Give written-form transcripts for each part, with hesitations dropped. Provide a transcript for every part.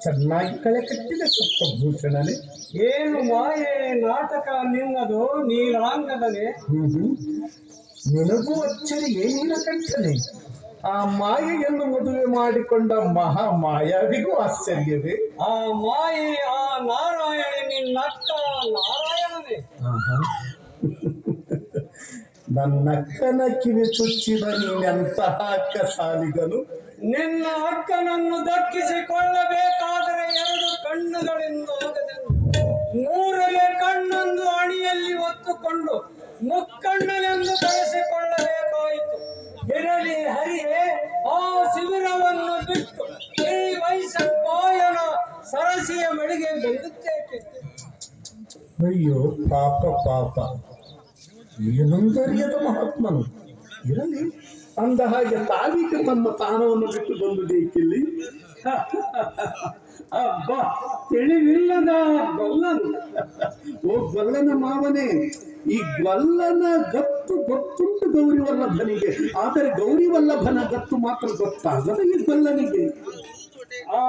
ಚೆನ್ನಾಗಿ ಕಳೆ ಕಟ್ಟಿದ ಸಪ್ತಭೂಷಣನೇ. ಏನು ಮಾಯೆ ನಾಟಕ ನಿನ್ನದು ನೀಲಾಂಗದನೆ. ನಿನಗೂ ಅಚ್ಚರಿಗೆ ನೀಲಕಂಠನೆ. ಆ ಮಾಯೆಯನ್ನು ಮದುವೆ ಮಾಡಿಕೊಂಡ ಮಹಾ ಮಾಯಾವಿಗೂ ಆಶ್ಚರ್ಯವೇ. ಆ ಮಾಯೆ ಆ ನಾರಾಯಣ ನಿನ್ನಕ್ಕ ನಾರಾಯಣನೇ. ನನ್ನಕ್ಕನ ಕಿವಿ ಚುಚ್ಚಿದ ನೀನೆಂತಹ ಅಕ್ಕ ಸಾಲಿಗನು. ನಿನ್ನ ಅಕ್ಕನನ್ನು ದಕ್ಕಿಸಿಕೊಳ್ಳಬೇಕಾದರೆ 2 ಕಣ್ಣುಗಳಿಂದ ಆಗದೆಂದು 3ನೇ ಕಣ್ಣೊಂದು ಅಣಿಯಲ್ಲಿ ಹೊತ್ತುಕೊಂಡು ಮುಕ್ಕಣ್ಣನೆಂದು ಕರೆಸಿಕೊಳ್ಳಬೇಕಾಯಿತು. ಇರಲಿ ಹರಿಯೇ, ಆ ಶಿಬಿರವನ್ನು ಬಿಟ್ಟು ಈ ವೈಶಂಪಾಯನ ಸರಸಿಯ ಬಳಿಗೆ ಬಂದುತ್ತೇಕೆ? ಅಯ್ಯೋ ಪಾಪ ಪಾಪ, ಏನೊಂದರಿಯದ ಮಹಾತ್ಮನು. ಇರಲಿ, ಅಂದ ಹಾಗೆ ತಾವೀಗ ತಮ್ಮ ತಾಣವನ್ನು ಬಿಟ್ಟು ಬಂದುದೇಕಿಲ್ಲಿ? ಅಬ್ಬ, ತಿಳಿವಿಲ್ಲದ ಗೊಲ್ಲನು. ಓ ಗೊಲ್ಲನ ಮಾವನೇ, ಈ ಗೊಲ್ಲನ ಗತ್ತು ಗೊತ್ತುಂಟು ಗೌರಿ ವಲ್ಲಭನಿಗೆ, ಆದರೆ ಗೌರಿ ವಲ್ಲಭನ ಗತ್ತು ಮಾತ್ರ ಗೊತ್ತಾಗದ ಈ ಗೊಲ್ಲನಿಗೆ. ಆ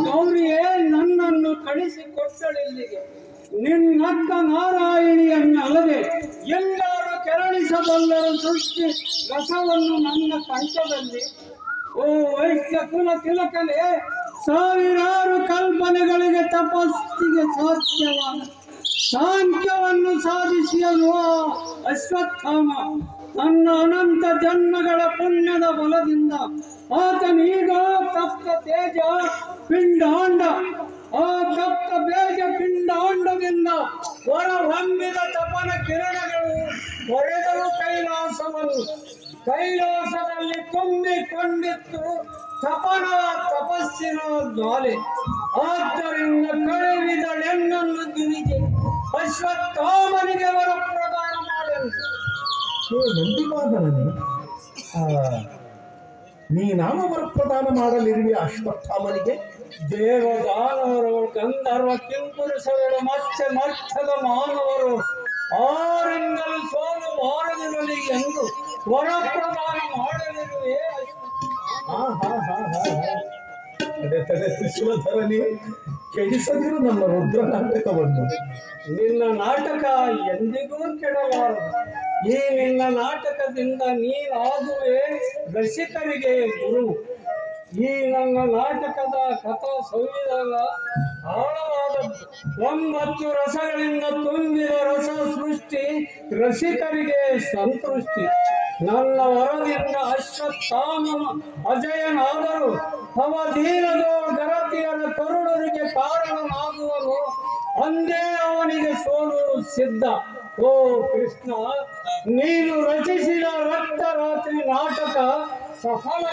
ಗೌರಿಯೇ ನನ್ನನ್ನು ಕಳಿಸಿಕೊಟ್ಟಳಿಲ್ಲಿಗೆ. ನಿನ್ನಕ್ಕ ನಾರಾಯಣಿಯನ್ನಲ್ಲದೆ ಎಲ್ಲರೂ ಕೆರಳಿಸಬಲ್ಲರು ಸೃಷ್ಟಿ ರಸವನ್ನು ನನ್ನ ಕಂಠದಲ್ಲಿ. ಓ ವೈಶ್ಯ ಕುಲ ತಿಲಕನೇ, ಸಾವಿರಾರು ಕಲ್ಪನೆಗಳಿಗೆ ತಪಸ್ಸಿಗೆ ಸಾಧ್ಯವಾದ ಸಾಂಖ್ಯವನ್ನು ಸಾಧಿಸಿಯನು ಅಶ್ವತ್ಥಾಮ. ತನ್ನ ಅನಂತ ಜನ್ಮಗಳ ಪುಣ್ಯದ ಬಲದಿಂದ ಆತನೀಗ ತಪ್ತ ತೇಜ ಪಿಂಡಾಂಡ, ಆ ತಪ್ತ ಬೇಜ ಪಿಂಡಾಂಡದಿಂದ ಹೊರಹೊಮ್ಮಿದ ತಪನ ಕಿರಣಗಳು ಹೊಡೆದವು ಕೈಲಾಸವನ್ನು. ಕೈಲಾಸದಲ್ಲಿ ತುಂಬಿಕೊಂಡಿತ್ತು ತಪನ ತಪಸ್ಸಿನ ಜ್ವಾಲೆ. ಆದ್ದರಿಂದ ಕಳುಹಿದಳೆನ್ನನ್ನು ಗಿರಿಗೆ ಅಶ್ವತ್ಥಾಮನಿಗೆ ವರಪ್ರದಾನ ಮಾಡೆಂದು. ನಂದಿವಾದನೇ, ನೀ ನಾಮ ವರಪ್ರದಾನ ಮಾಡಲಿರುವೆ ಅಶ್ವತ್ಥಾಮನಿಗೆ? ದೇವದಾನವರು, ಗಂಧರ್ವ ಕಿಂಪುರುಷರು, ಮತ್ತೆ ಮಠದ ಮಾನವರು ಆರಿಂದಲೂ ಸೋಲು ಬಾರದಿರಲಿ ಎಂದು ವರಪ್ರದಾನ ಮಾಡಲಿರುವೆ. ತ್ರಿಶೂಲಧರನೇ, ಕೆಡಿಸದಿರು ನಮ್ಮ ರುದ್ರ ನಾಟಕವನ್ನು. ನಿನ್ನ ನಾಟಕ ಎಂದಿಗೂ ಕೆಡಬಾರದು. ಈ ನಿನ್ನ ನಾಟಕದಿಂದ ನೀನಾಗುವೆ ರಸಿಕರಿಗೆ ಗುರು. ಈ ನನ್ನ ನಾಟಕದ ಕಥಾ ಸಂವಿಧಾನ ಆಳವಾದದ್ದು. 9 ರಸಗಳಿಂದ ತುಂಬಿದ ರಸ ಸೃಷ್ಟಿ, ರಸಿಕರಿಗೆ ಸಂತೃಷ್ಟಿ. ನನ್ನ ವರದಿಂದ ಅಶ್ವತ್ಥಾಮನ ಅಜಯನಾದರೂ ಅವಧೀನದೋ ಗರತಿಯರ ಕರುಣರಿಗೆ ಕಾರಣನಾಗುವನು. ಅಂದೇ ಅವನಿಗೆ ಸೋಲು ಸಿದ್ಧ. ಓ ಕೃಷ್ಣ, ನೀನು ರಚಿಸಿದ ರಕ್ತರಾತ್ರಿ ನಾಟಕ ಸಫಲ.